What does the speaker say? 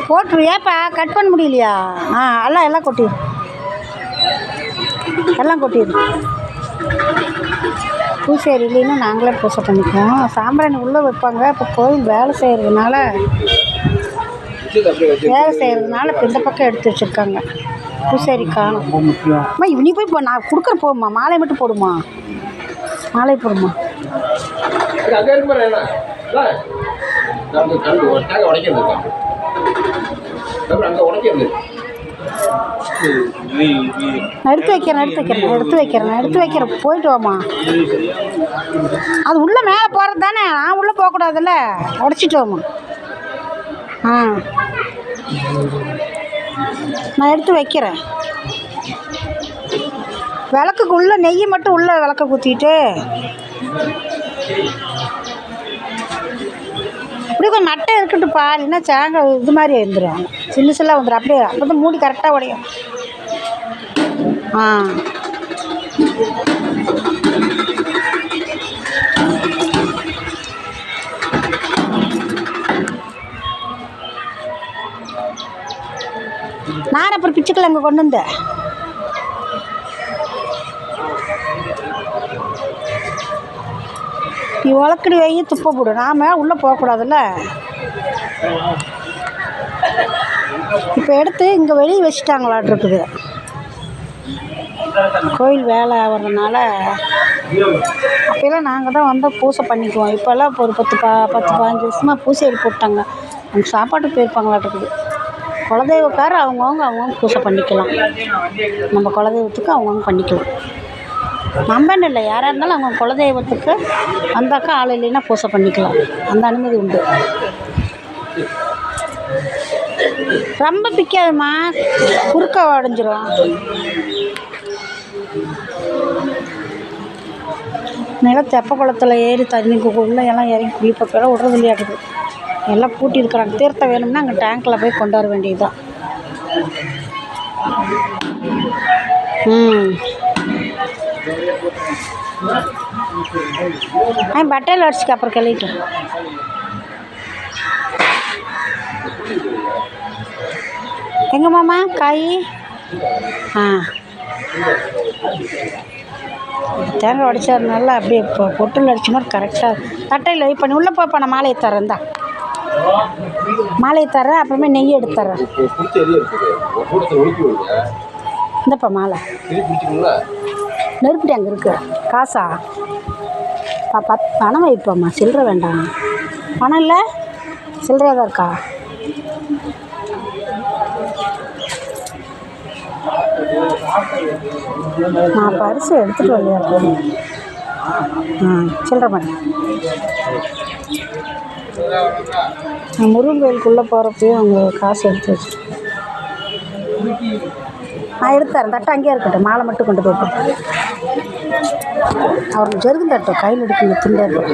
போட்டுருவியாப்பா? Cut பண்ண முடியலையா? எல்லாம் கொட்டிடு, எல்லாம் கொட்டிடு. பூசேரி இல்லைன்னா நாங்களே பூசை பண்ணிக்குவோம். சாம்பிராணி உள்ளே வைப்பாங்க. இப்போ கோயில் வேலை செய்கிறதுனால இப்போ இந்த பக்கம் எடுத்து வச்சுருக்காங்க. பூசேரி காணும். அம்மா நீ போய் நான் கொடுக்குற போம்மா, மாலை மட்டும் போடுமா, மாலை போடுமா. எடுத்து வைக்கிறேன் போயிட்டு வாமா. அது உள்ளே மேலே போகிறது தானே, நான் உள்ளே போகக்கூடாதுல்ல, உடச்சிட்டு வாமா. நான் எடுத்து வைக்கிறேன். விளக்குக்கு உள்ள நெய் மட்டும் உள்ள விளக்க குத்திட்டு இப்படி கொஞ்சம் மட்டை இருக்கட்டுப்பா, இல்லைன்னா தேங்காய் இது மாதிரி எழுந்துடும், சில்லுசெல்லாம் வந்துடும். அப்படியே அப்போ தான் மூடி கரெக்டாக உடையும். நான் அப்புறம் பிச்சுக்கள் அங்கே கொண்டு வந்தேன். நீ உலக்கடி வை, துப்பை போடு. நாம் உள்ளே போகக்கூடாதுல்ல. இப்போ எடுத்து இங்கே வெளியே வச்சுட்டாங்களாட்ருக்குது. கோயில் வேலை ஆகிறதுனால அப்போல்லாம் நாங்கள் தான் வந்து பூசை பண்ணிக்குவோம். இப்போல்லாம் இப்போ ஒரு 10-15 வருஷமாக பூசேரி போட்டாங்க. அவங்க சாப்பாட்டுக்கு போயிருப்பாங்களாட்ருக்குது. குலதெய்வக்காரர் அவங்கவுங்க பூசை பண்ணிக்கலாம். நம்ம குலதெய்வத்துக்கு அவங்கவுங்க பண்ணிக்கலாம். நம்பன்னு இல்லை, யாராக இருந்தாலும் அவங்க குலதெய்வத்துக்கு வந்தாக்கா ஆள் இல்லைன்னா பூசை பண்ணிக்கலாம். அந்த அனுமதி உண்டு. ரொம்ப பிக்காதுமா, குறுக்க உடஞ்சிரும். நிலம் தெப்ப குளத்தில் ஏறி தண்ணிக்கு உள்ள எல்லாம் இறங்கி குளிப்பெல்லாம் விடுறது இல்லையாட்டுது. எல்லாம் பூட்டி இருக்கிறாங்க. தீர்த்தம் வேணும்னா அங்கே டேங்கில் போய் கொண்டு வர வேண்டியதுதான். பட்டையில் அடிச்சுக்க, அப்புறம் கிளிட்டு. எங்க மாமா காய்? தேங்காய் உடைச்சதுனால அப்படியே இப்போ பொட்டில் அடிச்ச மாதிரி கரெக்டாக தட்டையில் வெயிட் பண்ணி உள்ளே போப்பா. நான் மாலையை தரேன் தான், மாலையை தரேன். அப்புறமே நெய் எடுத்து தரேன். இந்தப்பா மாலை நெருப்பிட்டு அங்கே இருக்கு. காசா பணம் வைப்போம்மா, சில்லற வேண்டாம். பணம் இல்லை, சில்லறையாக தான் இருக்கா? நான் பரிசு எடுத்துகிட்டு வரலையா? சில்லற பண்ண முருகன் கோயிலுக்குள்ளே போகிறப்பையும் அவங்க காசு எடுத்து வச்சு நான் எடுத்தாரேன். தட்டை அங்கேயே இருக்கட்டும், மாலை மட்டும் கொண்டு போய்ப்பேன். அவருக்கு ஜெருகும் தட்டும் கையில் எடுக்கணும், திண்டே இருக்கும்.